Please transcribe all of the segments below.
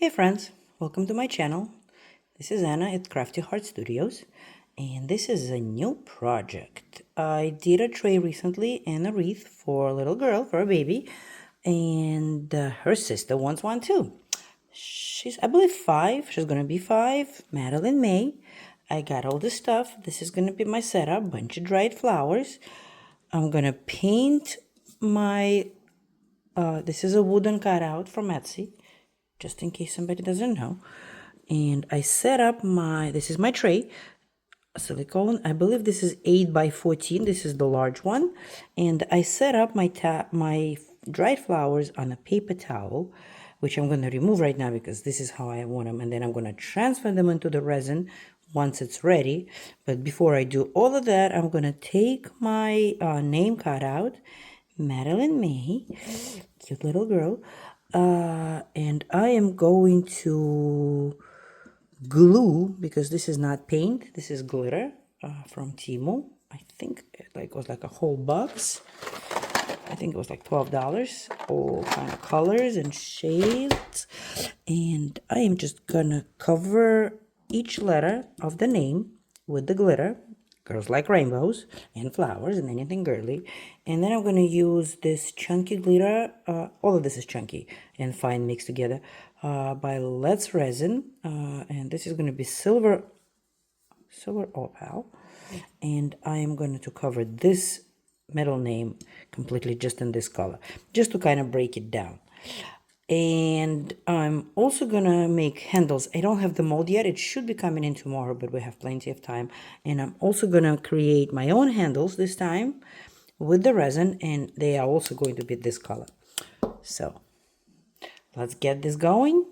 Hey friends, welcome to my channel. This is Anna at Crafty Heart Studios, and this is a new project. I did a tray recently and a wreath for a little girl, for a baby, and her sister wants one too. She's, I believe, 5. She's gonna be 5. Madeline May. I got all the stuff. This is gonna be my setup. Bunch of dried flowers. I'm gonna paint my. This is a wooden cutout from Etsy, just in case somebody doesn't know. And I set up this is my tray, silicone. I believe this is 8 by 14. This is the large one. And I set up my dried flowers on a paper towel, which I'm going to remove right now because this is how I want them. And then I'm going to transfer them into the resin once it's ready. But before I do all of that, I'm going to take my name cutout, Madeline May, cute little girl, and I am going to glue, because this is not paint, this is glitter from Temu. I think it was like a whole box. I think it was like $12. All kind of colors and shades. And I am just gonna cover each letter of the name with the glitter. Girls like rainbows and flowers and anything girly. And then I'm going to use this chunky glitter. All of this is chunky and fine mixed together by Let's Resin. And this is going to be silver opal. And I am going to cover this middle name completely just in this color, just to kind of break it down. And I'm also gonna make handles. I don't have the mold yet. It should be coming in tomorrow, but we have plenty of time. And I'm also gonna create my own handles this time with the resin, and they are also going to be this color. So let's get this going.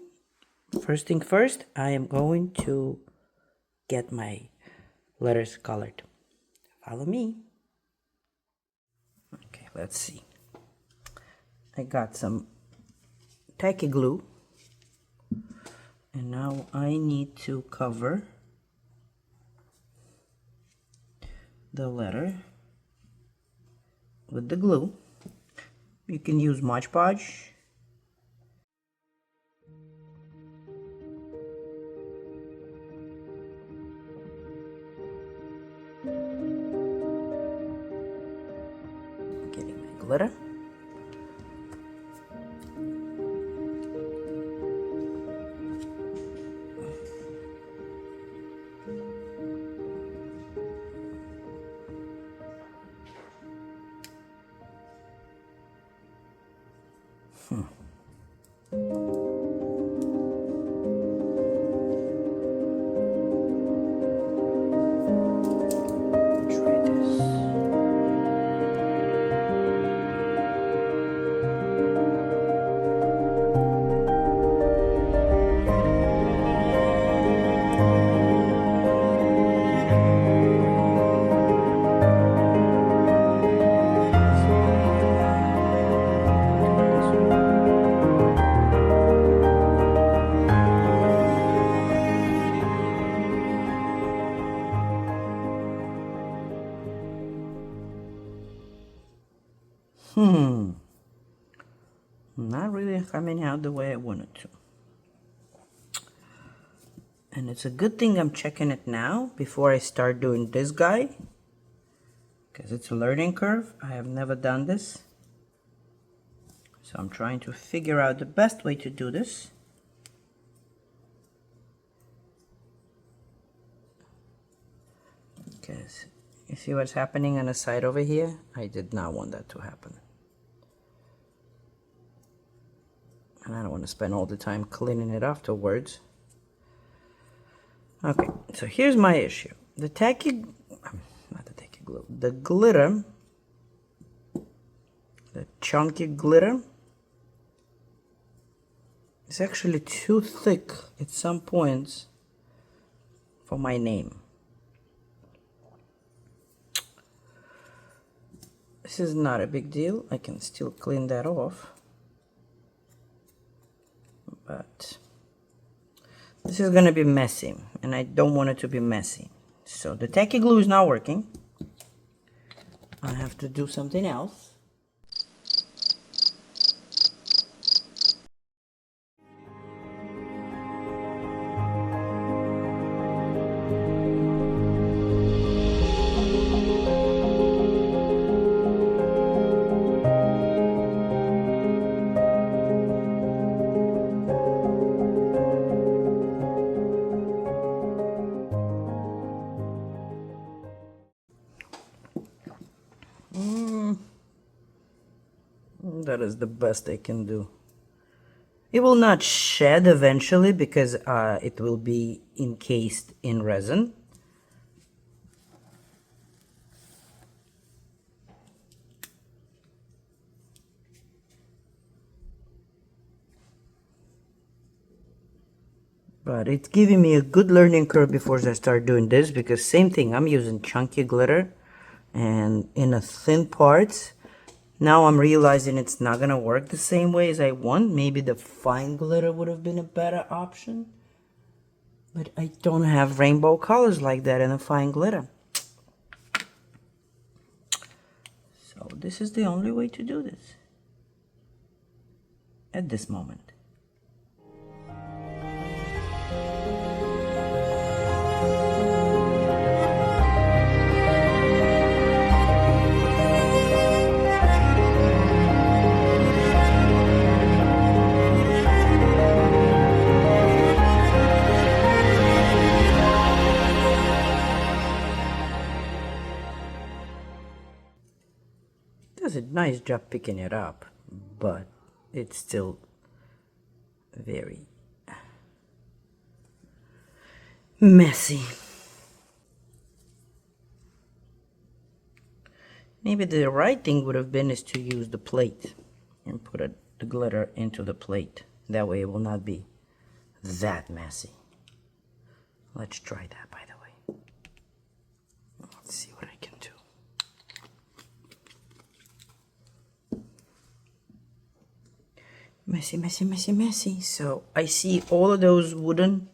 First thing first, I am going to get my letters colored. Follow me. Okay, let's see. I got some tacky glue, and now I need to cover the letter with the glue. You can use Mod Podge. Getting my glitter. Try this. Not really coming out the way I wanted to. And it's a good thing I'm checking it now before I start doing this guy, because it's a learning curve. I have never done this. So I'm trying to figure out the best way to do this. Because you see what's happening on the side over here? I did not want that to happen. And I don't want to spend all the time cleaning it afterwards. Okay, so here's my issue. The the glitter, the chunky glitter, is actually too thick at some points for my name. This is not a big deal. I can still clean that off. But this is going to be messy, and I don't want it to be messy. So the tacky glue is not working. I have to do something else. That is the best I can do. It will not shed eventually because it will be encased in resin. But it's giving me a good learning curve before I start doing this, because same thing, I'm using chunky glitter and in a thin parts. Now I'm realizing it's not gonna work the same way as I want. Maybe the fine glitter would have been a better option. But I don't have rainbow colors like that in a fine glitter. So this is the only way to do this at this moment. Does a nice job picking it up, but it's still very messy. Maybe the right thing would have been is to use the plate and put the glitter into the plate. That way it will not be that messy. Let's try that, by the way. Let's see what I can do. Messy, messy, messy, messy. So I see all of those wooden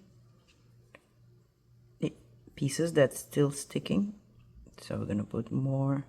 pieces that's still sticking. So we're gonna put more.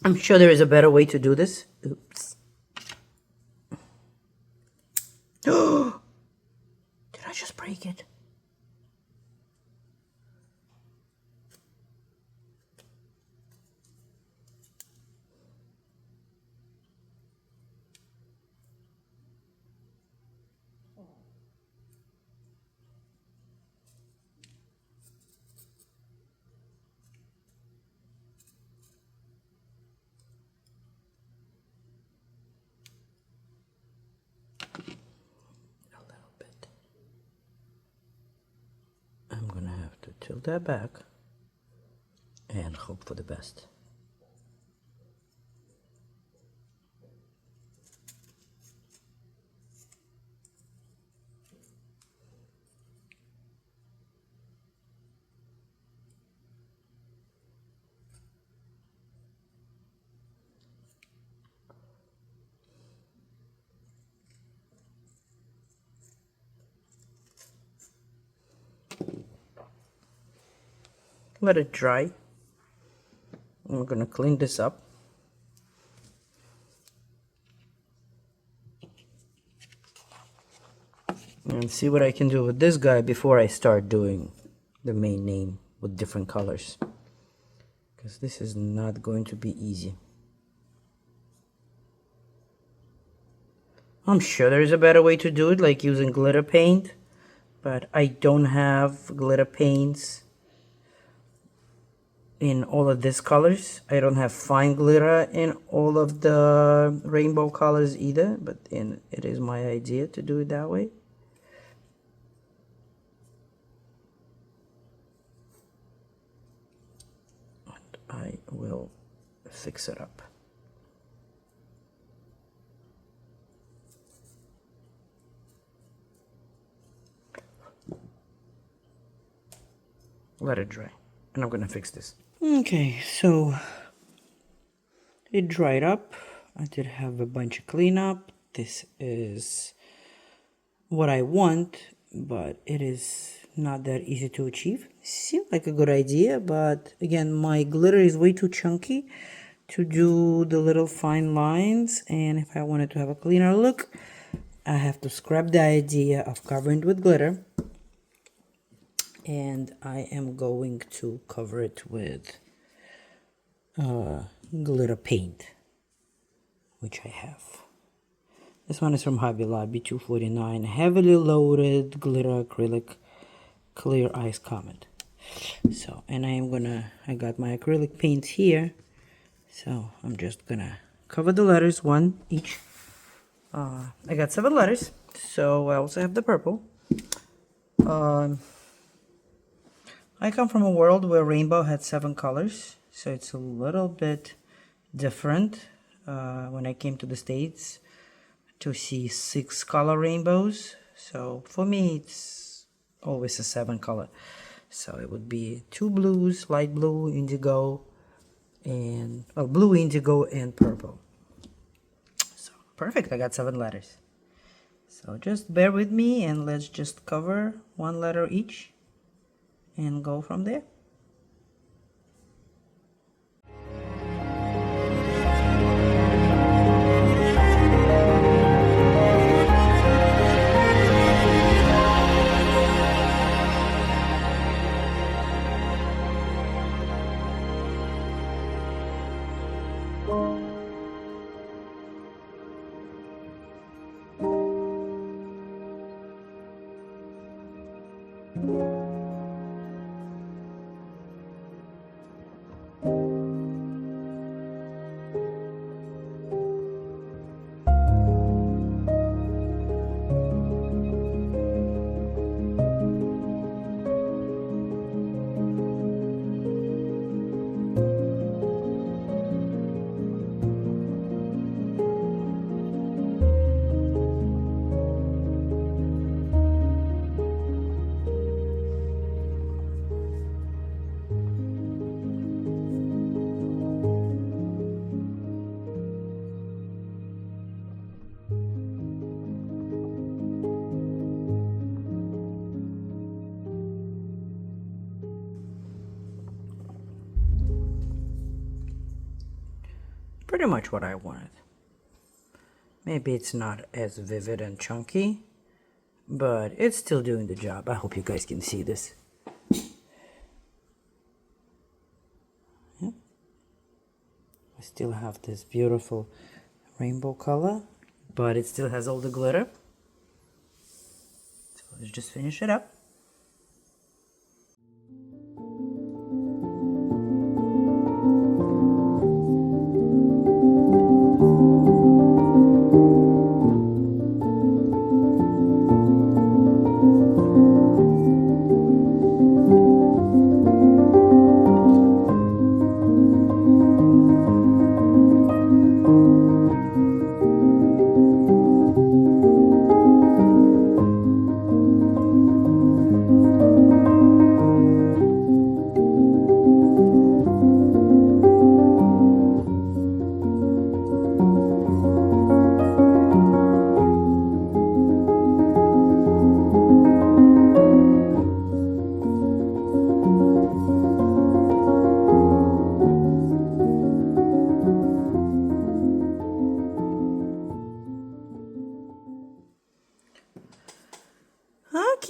I'm sure there is a better way to do this. Oops. Did I just break it? I'm gonna have to tilt that back and hope for the best. Let it dry. I'm gonna clean this up. And see what I can do with this guy before I start doing the main name with different colors. Because this is not going to be easy. I'm sure there's a better way to do it, like using glitter paint. But I don't have glitter paints in all of these colors. I don't have fine glitter in all of the rainbow colors either, but it is my idea to do it that way. And I will fix it up. Let it dry. and I'm gonna fix this. Okay, so it dried up. I did have a bunch of cleanup. This is what I want, but it is not that easy to achieve. Seemed like a good idea, but again, my glitter is way too chunky to do the little fine lines, and if I wanted to have a cleaner look, I have to scrap the idea of covering it with glitter, and I am going to cover it with glitter paint, which I have. This one is from Hobby Lobby, $2.49, heavily loaded glitter acrylic clear ice comet. So, and I got my acrylic paints here, so I'm just gonna cover the letters, one each. I got 7 letters, so I also have the purple. I come from a world where rainbow had 7 colors, so it's a little bit different when I came to the States to see 6 color rainbows. So for me, it's always a 7 color. So it would be 2 blues, light blue, indigo, and blue, indigo, and purple. So perfect, I got 7 letters. So just bear with me and let's just cover 1 letter each and go from there. Pretty much what I wanted. Maybe it's not as vivid and chunky, but it's still doing the job. I hope you guys can see this. Yeah. I still have this beautiful rainbow color, but it still has all the glitter. So let's just finish it up.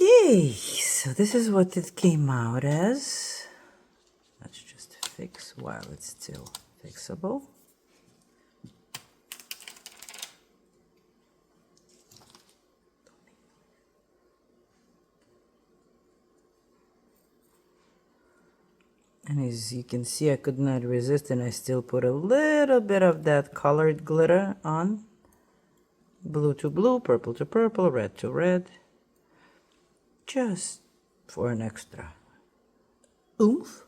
Okay, so this is what it came out as. Let's just fix while it's still fixable. And as you can see, I could not resist, and I still put a little bit of that colored glitter on. Blue to blue, purple to purple, red to red. Just for an extra oomph.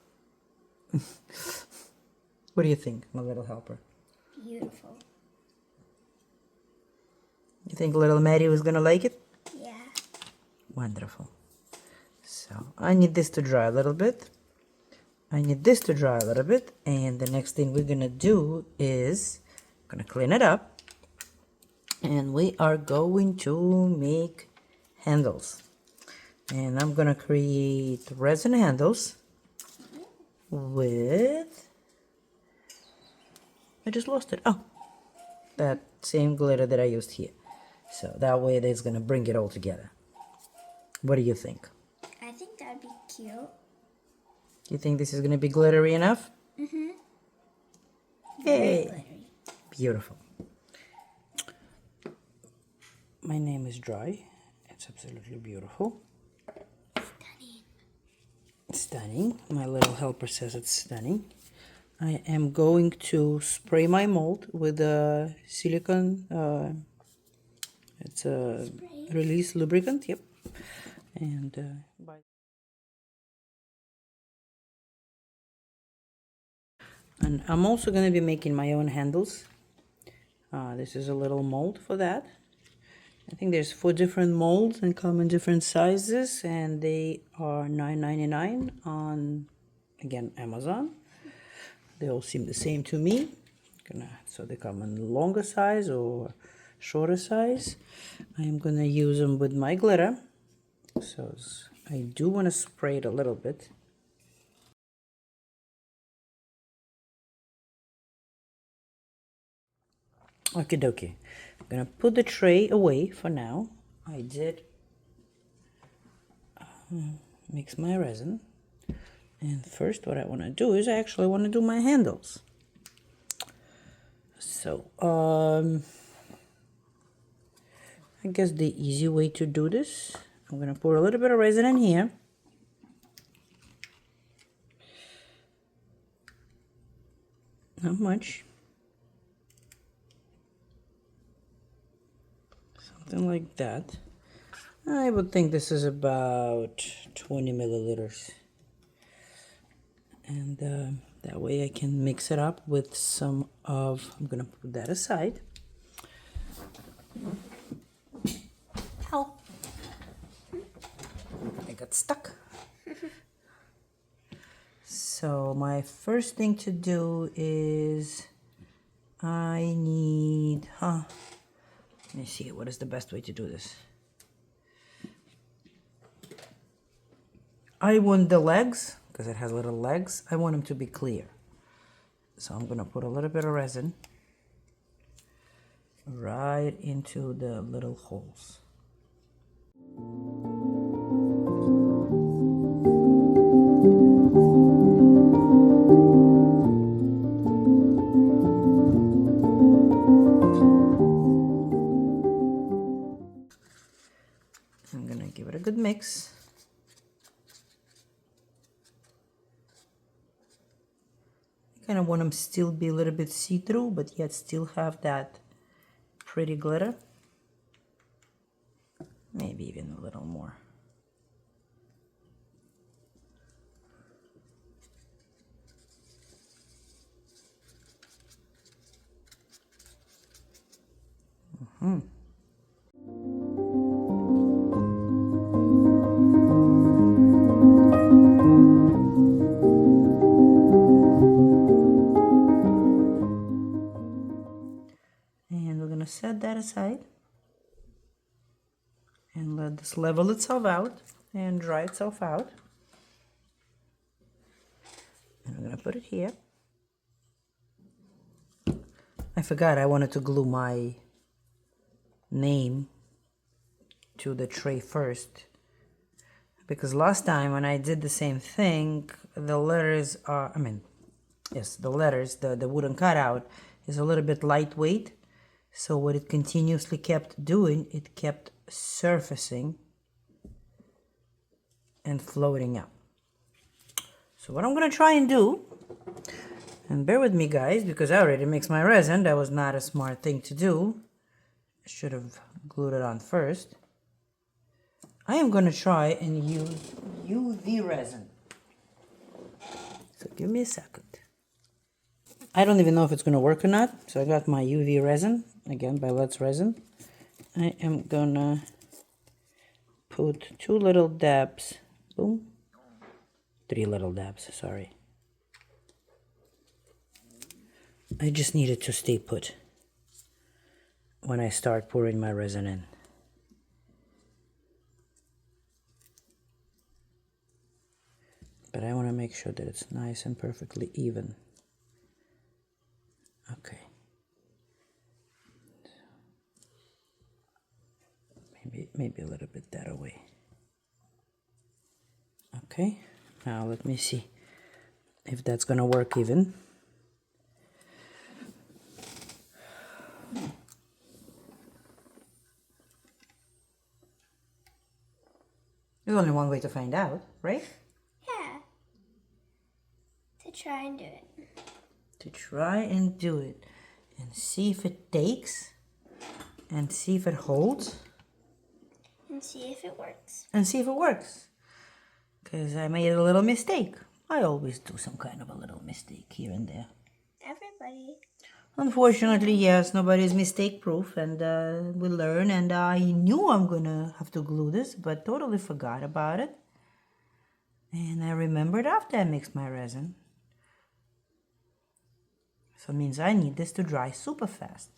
What do you think, my little helper? Beautiful. You think little Mary was gonna like it? Yeah. Wonderful. So I need this to dry a little bit, I need this to dry a little bit, and the next thing we're gonna do is gonna clean it up, and we are going to make handles. And I'm gonna create resin handles with, I just lost it. Oh, that same glitter that I used here. So that way that's gonna bring it all together. What do you think? I think that'd be cute. You think this is gonna be glittery enough? Mm-hmm. Yay! Glittery. Beautiful. My name is Dry. It's absolutely beautiful. Stunning. Stunning. My little helper says it's stunning. I am going to spray my mold with a silicone. It's a release lubricant. Yep. And I'm also going to be making my own handles. This is a little mold for that. I think there's 4 different molds and come in different sizes, and they are $9.99 on, again, Amazon. They all seem the same to me. So they come in longer size or shorter size. I am gonna use them with my glitter. So I do want to spray it a little bit. Okie dokie. I'm gonna put the tray away for now. I did mix my resin. And first what I want to do is I actually want to do my handles. So, I guess the easy way to do this, I'm going to pour a little bit of resin in here. Not much. Something like that. I would think this is about 20 milliliters. And that way I can mix it up with some of, I'm going to put that aside. Ow. I got stuck. So my first thing to do is I need, let me see, what is the best way to do this? I want the legs, because it has little legs, I want them to be clear. So I'm going to put a little bit of resin right into the little holes. I'm going to give it a good mix. I kind of want them still be a little bit see-through, but yet still have that pretty glitter. Maybe even a little more. Mm-hmm. And we're going to set that aside and let this level itself out and dry itself out. And I'm going to put it here. I forgot I wanted to glue my name to the tray first, because last time when I did the same thing, the letters are, the letters, the wooden cutout is a little bit lightweight. So what it continuously kept doing, it kept surfacing and floating up. So what I'm gonna try and do, and bear with me guys, because I already mixed my resin, that was not a smart thing to do. I should have glued it on first. I am gonna try and use UV resin. So give me a second. I don't even know if it's gonna work or not. So I got my UV resin, again by Let's Resin. I am gonna put 2 little dabs, boom, 3 little dabs, sorry. I just need it to stay put when I start pouring my resin in. But I want to make sure that it's nice and perfectly even. Okay. Maybe a little bit that away. Okay, now let me see if that's gonna work even. There's only one way to find out, right? Yeah. To try and do it. To try and do it and see if it takes and see if it holds And see if it works. and see if it works. Because I made a little mistake. I always do some kind of a little mistake here and there. Everybody. Unfortunately, yes, nobody's mistake proof, and we learn. And I knew I'm gonna have to glue this, but totally forgot about it. And I remembered after I mixed my resin. So it means I need this to dry super fast.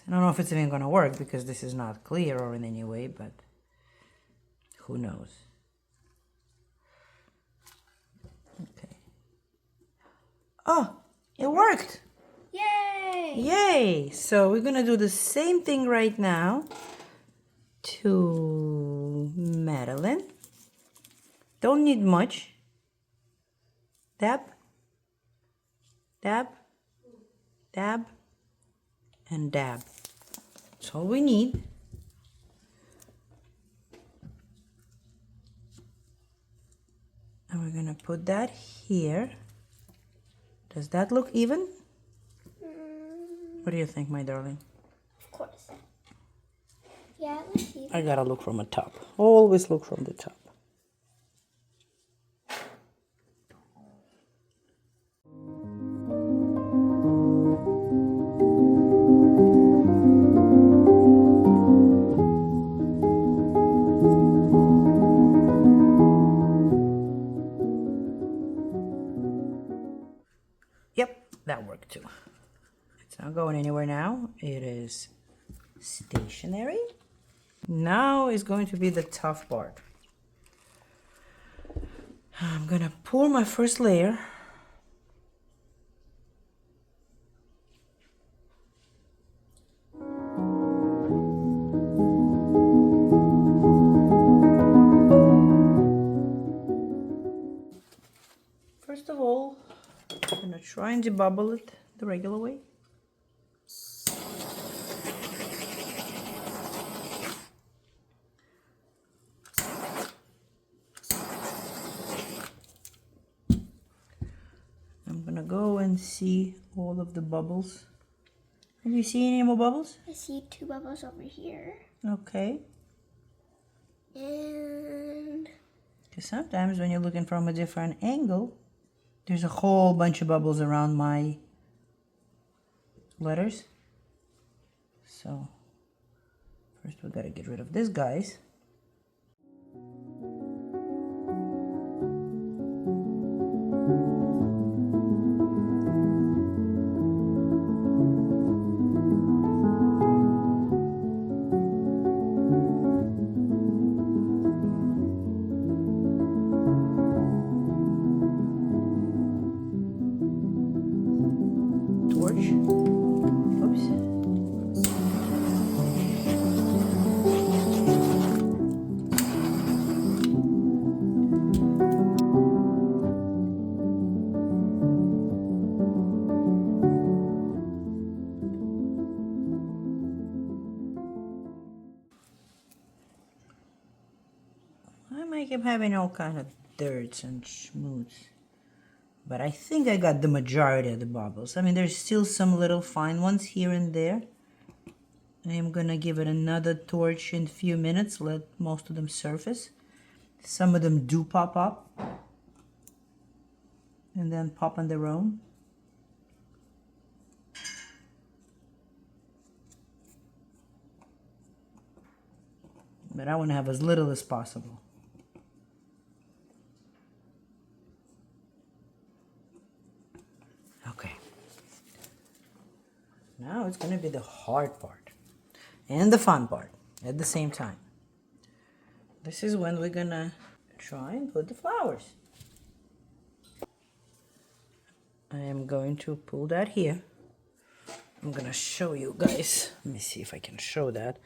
I don't know if it's even gonna work because this is not clear or in any way, but who knows. Okay. Oh, it worked! Yay! Yay! So we're gonna do the same thing right now to Madeline. Don't need much. Dab, dab, dab, and dab. That's all we need. And we're gonna put that here. Does that look even? What do you think, my darling? Of course. Yeah, let's see. I gotta look from the top. Always look from the top. Yep, that worked too. It's not going anywhere now. It is stationary. Now is going to be the tough part. I'm gonna pour my first layer. First of all, I'm gonna try and debubble it the regular way. I'm gonna go and see all of the bubbles. Have you seen any more bubbles? I see 2 bubbles over here. Okay. And Because sometimes when you're looking from a different angle, there's a whole bunch of bubbles around my letters. So first we gotta get rid of this, guys. Torch. Oops. I might keep having all kind of dirts and schmoots. But I think I got the majority of the bubbles. I mean, there's still some little fine ones here and there. I am gonna give it another torch in a few minutes, let most of them surface. Some of them do pop up and then pop on their own. But I want to have as little as possible. Now it's going to be the hard part and the fun part at the same time. This is when we're going to try and put the flowers. I am going to pull that here. I'm going to show you guys. Let me see if I can show that.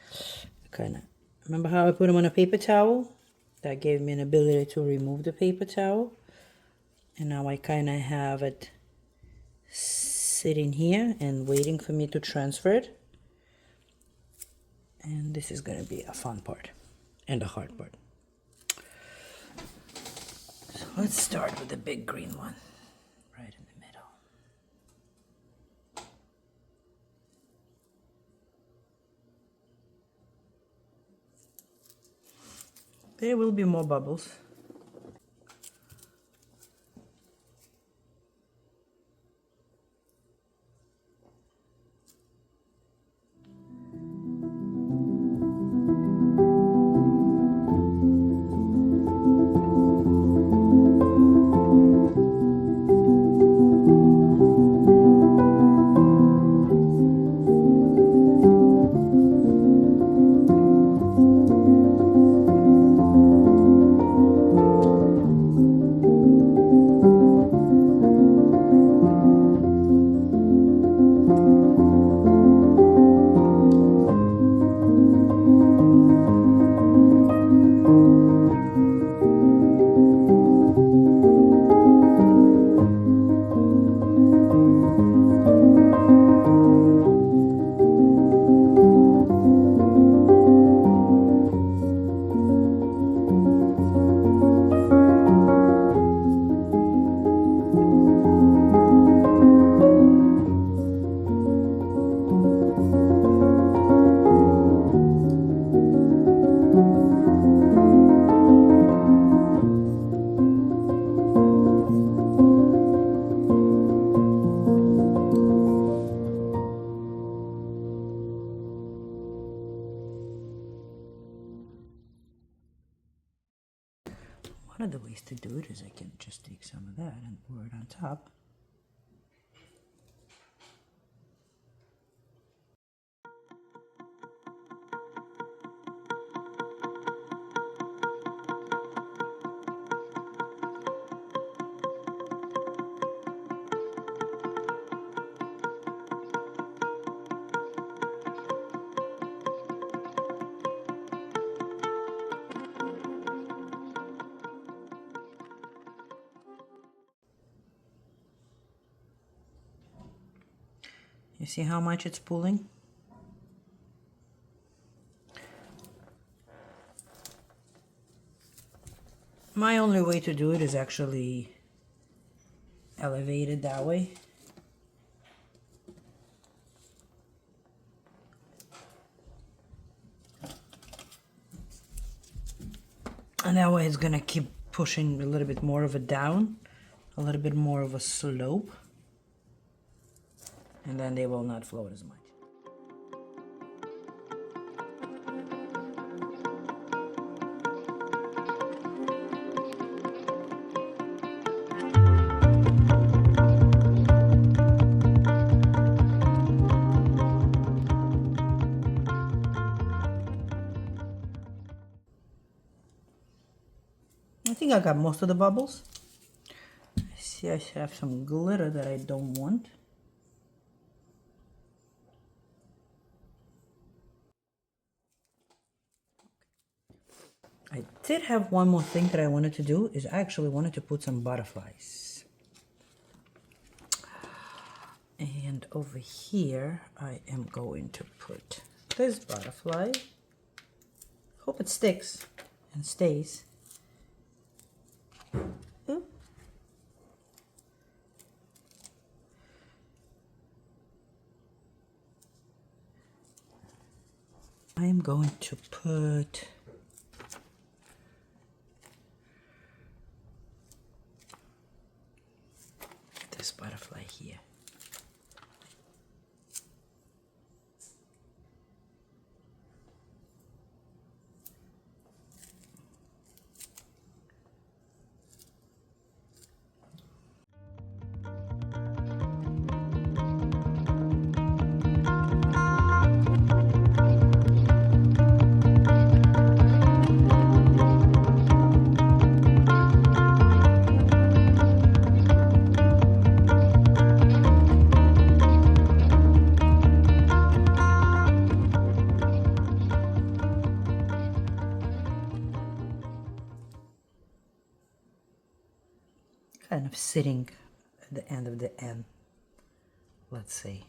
Kind of. Remember how I put them on a paper towel? That gave me an ability to remove the paper towel. And now I kind of have it sitting here and waiting for me to transfer it. And this is going to be a fun part and a hard part. So let's start with the big green one right in the middle. There will be more bubbles. One of the ways to do it is I can just take some of that and pour it on top. You see how much it's pulling? My only way to do it is actually elevate it that way. And that way it's gonna keep pushing a little bit more of it down, a little bit more of a slope. And then they will not float as much. I think I got most of the bubbles. I see I have some glitter that I don't want. I did have one more thing that I wanted to do, is I actually wanted to put some butterflies. And over here, I am going to put this butterfly. Hope it sticks and stays. Ooh. I am going to put this butterfly here. kind of sitting at the end of the N, let's say.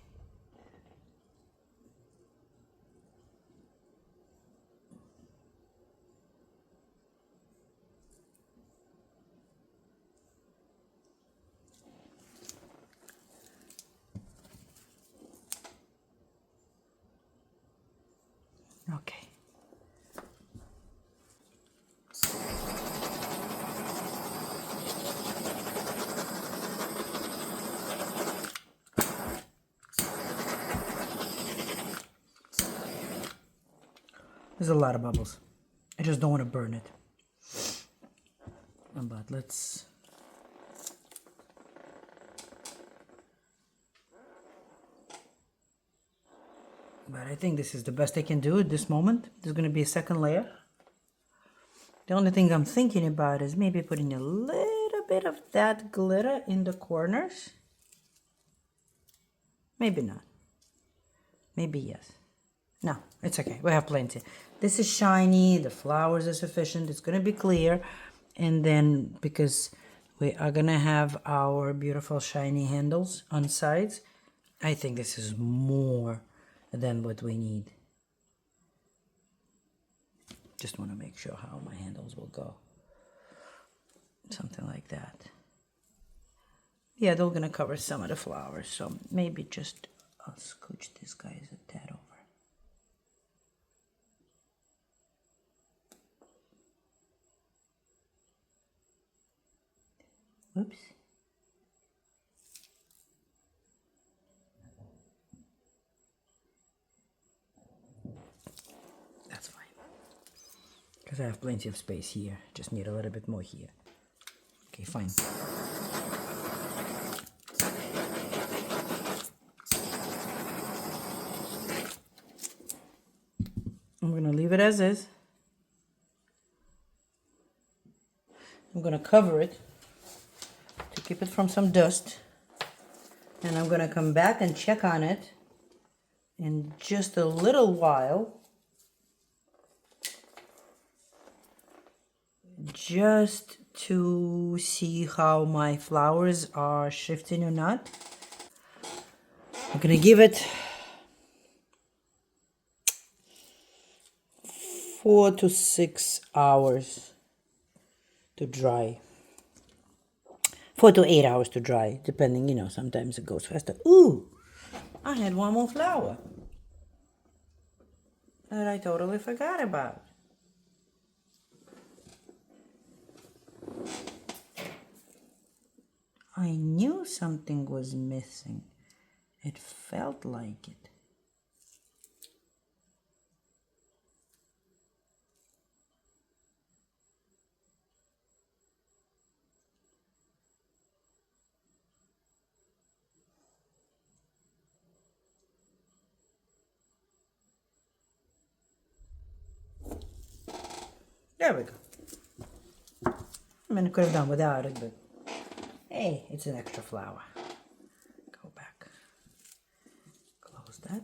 Okay. There's a lot of bubbles. I just don't want to burn it. But let's... But I think this is the best I can do at this moment. There's going to be a second layer. The only thing I'm thinking about is maybe putting a little bit of that glitter in the corners. Maybe not. Maybe yes. No, it's okay. We have plenty. This is shiny. The flowers are sufficient. It's going to be clear. And then because we are going to have our beautiful shiny handles on sides, I think this is more than what we need. Just want to make sure how my handles will go. Something like that. Yeah, they're going to cover some of the flowers. So maybe just I'll scooch these guys a tad over. Whoops. That's fine. Because I have plenty of space here. Just need a little bit more here. Okay, fine. I'm going to leave it as is. I'm going to cover it to keep it from some dust. And I'm going to come back and check on it in just a little while. Just to see how my flowers are shifting or not. I'm going to give it 4 to 6 hours to dry. 4 to 8 hours to dry, depending, you know, sometimes it goes faster. Ooh, I had one more flower that I totally forgot about. I knew something was missing. It felt like it. There we go. I mean, I could have done without it, but hey, it's an extra flower. Go back. Close that.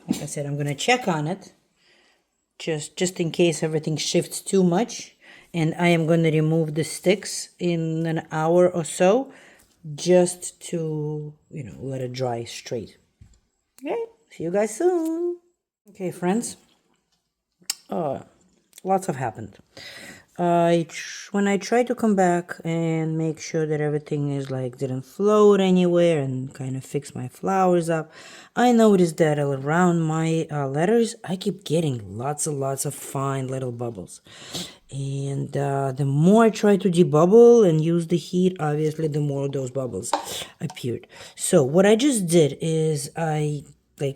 Like I said, I'm going to check on it just in case everything shifts too much. And I am going to remove the sticks in an hour or so just to, you know, let it dry straight. Okay, see you guys soon. Okay, friends. Lots have happened. When I try to come back and make sure that everything is like didn't float anywhere and kind of fix my flowers up, I noticed that around my letters I keep getting lots and lots of fine little bubbles. And the more I try to debubble and use the heat, obviously the more those bubbles appeared. So what I just did is I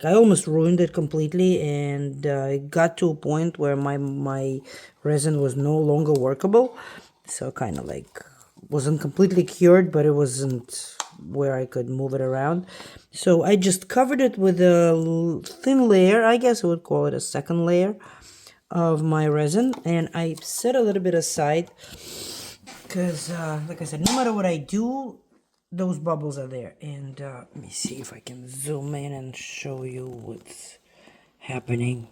almost ruined it completely, and it got to a point where my resin was no longer workable. So kind of like wasn't completely cured, but it wasn't where I could move it around. So I just covered it with a thin layer, I guess I would call it a second layer of my resin, and I set a little bit aside because like I said, no matter what I do, those bubbles are there. And let me see if I can zoom in and show you what's happening.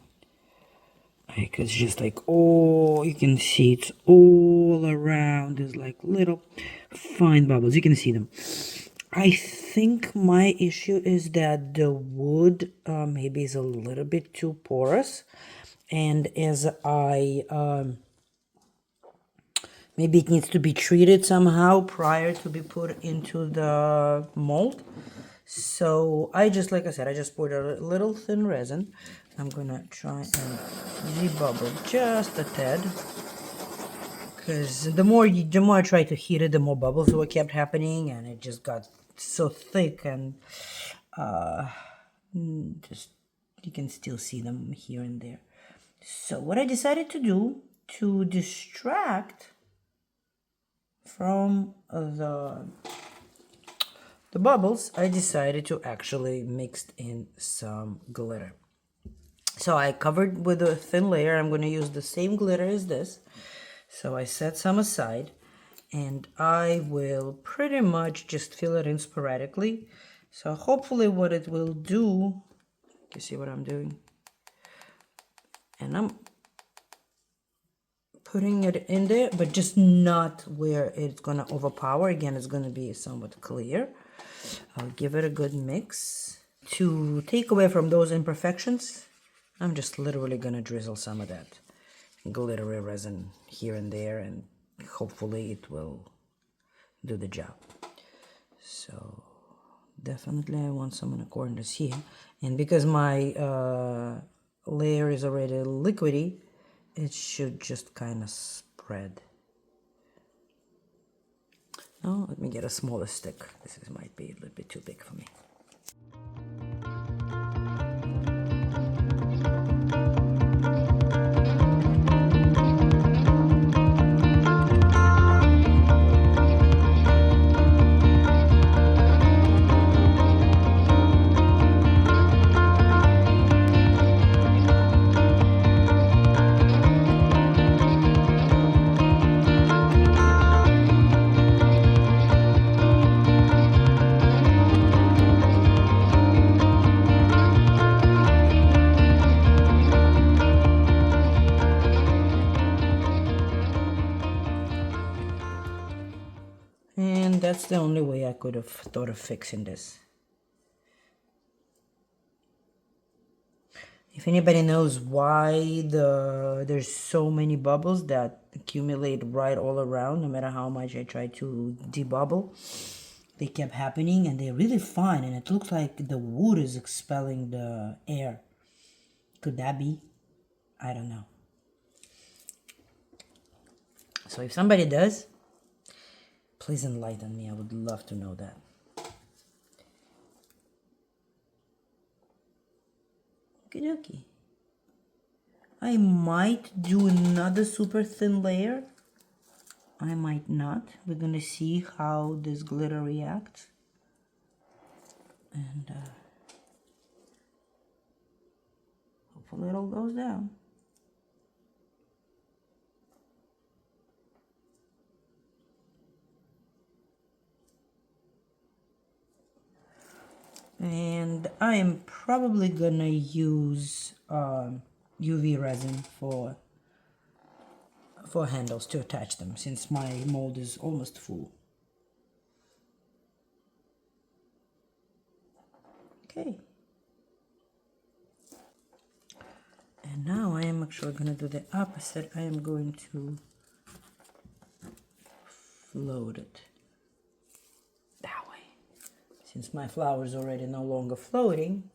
Like it's just like, oh, you can see it's all around. There's like little fine bubbles. You can see them. I think my issue is that the wood maybe is a little bit too porous. And as maybe it needs to be treated somehow prior to be put into the mold. So I just, like I said, I just poured a little thin resin. I'm gonna try and debubble just a tad, because the more I tried to heat it, the more bubbles were kept happening, and it just got so thick, and just you can still see them here and there. So what I decided to do to distract from the bubbles, I decided to actually mix in some glitter. So I covered with a thin layer. I'm going to use the same glitter as this. So I set some aside, and I will pretty much just fill it in sporadically. So hopefully what it will do, you see what I'm doing? And I'm putting it in there, but just not where it's going to overpower. Again, it's going to be somewhat clear. I'll give it a good mix. To take away from those imperfections, I'm just literally going to drizzle some of that glittery resin here and there, and hopefully it will do the job. So definitely I want some in the corners here. And because my layer is already liquidy, it should just kind of spread. Oh, let me get a smaller stick. Might be a little bit too big for me. And that's the only way I could have thought of fixing this. If anybody knows why there's so many bubbles that accumulate right all around, no matter how much I try to debubble, they kept happening, and they're really fine, and it looks like the wood is expelling the air. Could that be? I don't know. So if somebody does, please enlighten me. I would love to know that. Okie dokie. I might do another super thin layer. I might not. We're gonna see how this glitter reacts. And hopefully it all goes down. And I am probably gonna use UV resin for handles to attach them, since my mold is almost full. Okay. And now I am actually gonna do the opposite. I am going to float it that way. Since my flower is already no longer floating,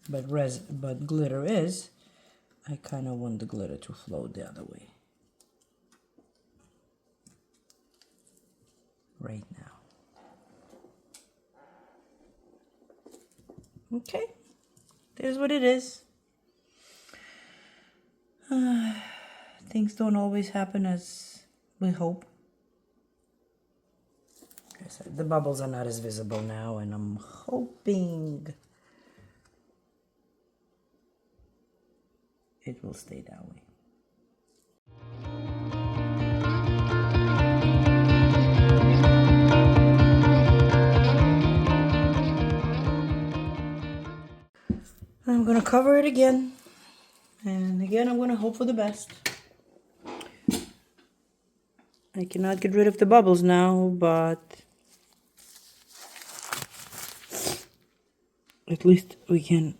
but glitter is, I kind of want the glitter to float the other way right now. Okay, there's what it is. Things don't always happen as we hope. Like I said, the bubbles are not as visible now, and I'm hoping it will stay that way. I'm gonna cover it again. And again, I'm gonna hope for the best. I cannot get rid of the bubbles now, but at least we can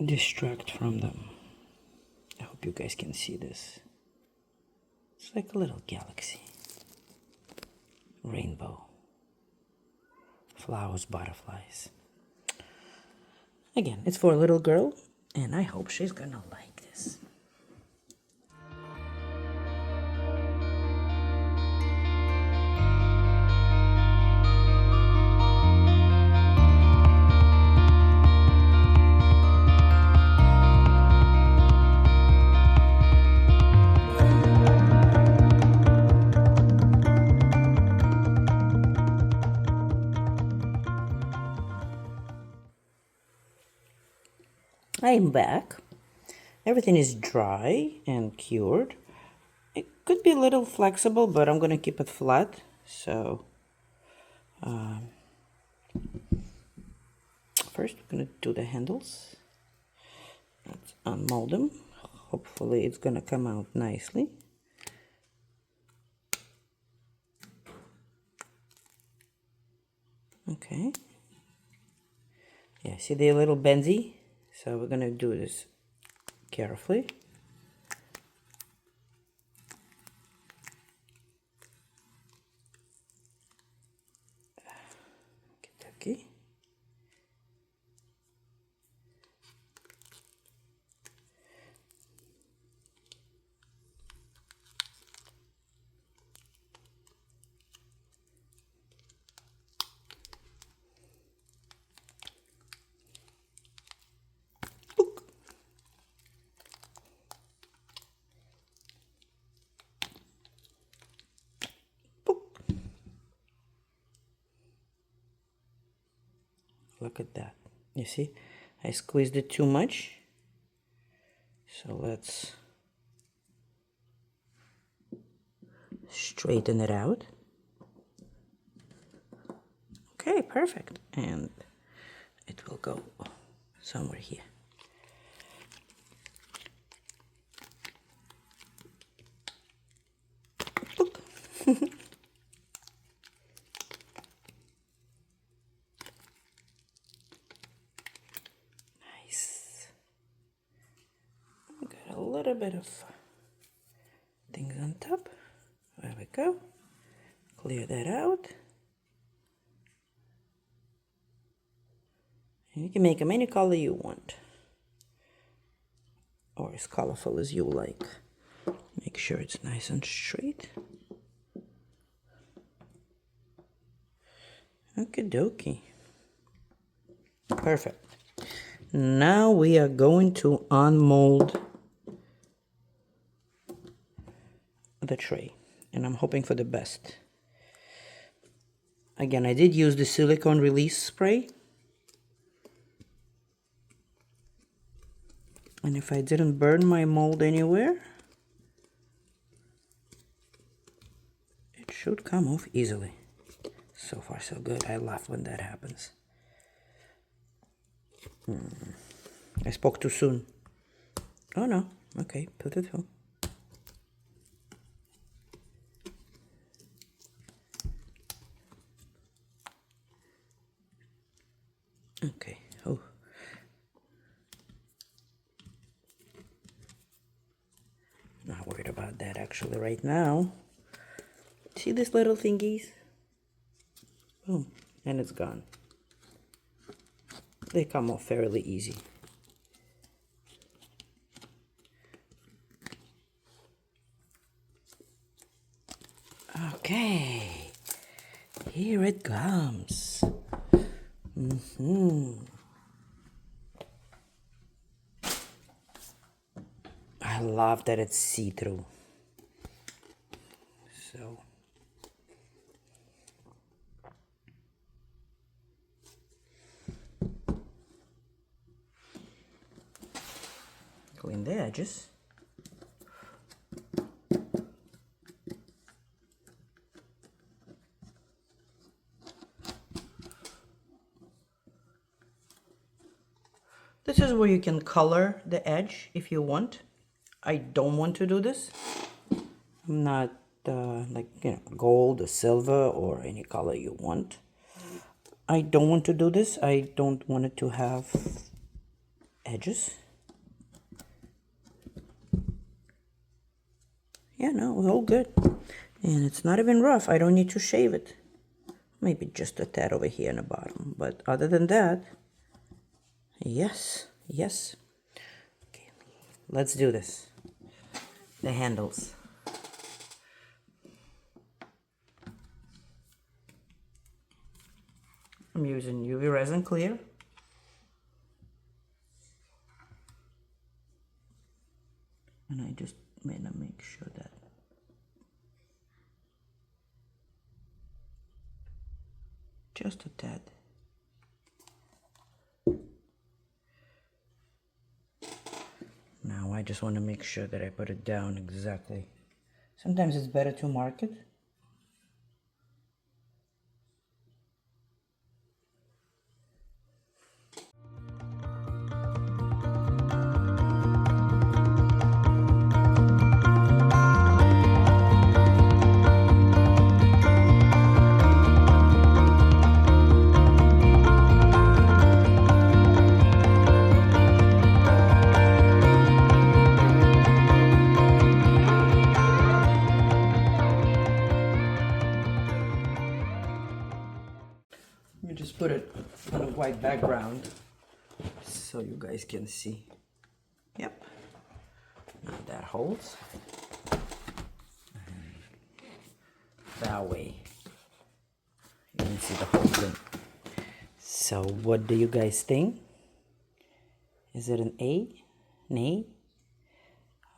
distract from them. I hope you guys can see this. It's like a little galaxy. Rainbow. Flowers, butterflies. Again, it's for a little girl, and I hope she's gonna like this. I'm back. Everything is dry and cured. It could be a little flexible, but I'm gonna keep it flat. So first we're gonna do the handles. Let's unmold them. Hopefully it's gonna come out nicely. Okay. Yeah, see they're a little bendy. So we're gonna do this carefully. Okay. Look at that. You see, I squeezed it too much. So let's straighten it out. Okay, perfect. And it will go somewhere here. Look. Nice. Got a little bit of things on top. There we go. Clear that out. And you can make them any color you want, or as colorful as you like. Make sure it's nice and straight. Okie dokie. Perfect. Now we are going to unmold the tray, and I'm hoping for the best. Again, I did use the silicone release spray. And if I didn't burn my mold anywhere, it should come off easily. So far so good. I laugh when that happens. I spoke too soon. Oh no. Okay, put it through. Okay. Oh. Not worried about that actually right now. See these little thingies? Boom. And it's gone. They come off fairly easy. Okay. Here it comes. I love that it's see-through. So clean the edges. This is where you can color the edge if you want. I don't want to do this. I'm not like, you know, gold or silver or any color you want. I don't want to do this. I don't want it to have edges. Yeah, no, it's all good. And it's not even rough. I don't need to shave it. Maybe just a tad over here in the bottom. But other than that, yes, yes. Okay, let's do this. The handles. I'm using UV resin clear. And I just want to make sure that just a tad. Now I just want to make sure that I put it down exactly. Sometimes it's better to mark it. Let me just put it on a white background so you guys can see. Yep. Now that holds. That way you can see the whole thing. So what do you guys think? Is it an A? Nay?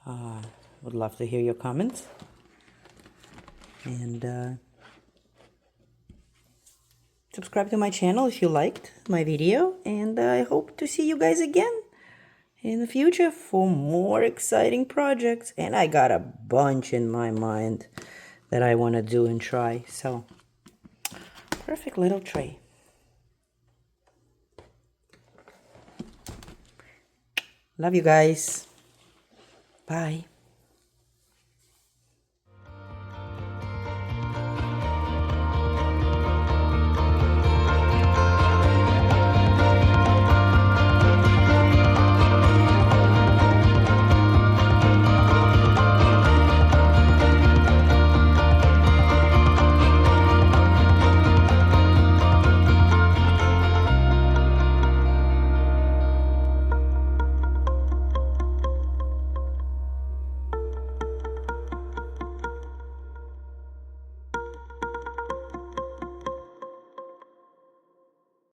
Would love to hear your comments. And subscribe to my channel if you liked my video. And I hope to see you guys again in the future for more exciting projects. And I got a bunch in my mind that I want to do and try. So, perfect little tray. Love you guys. Bye.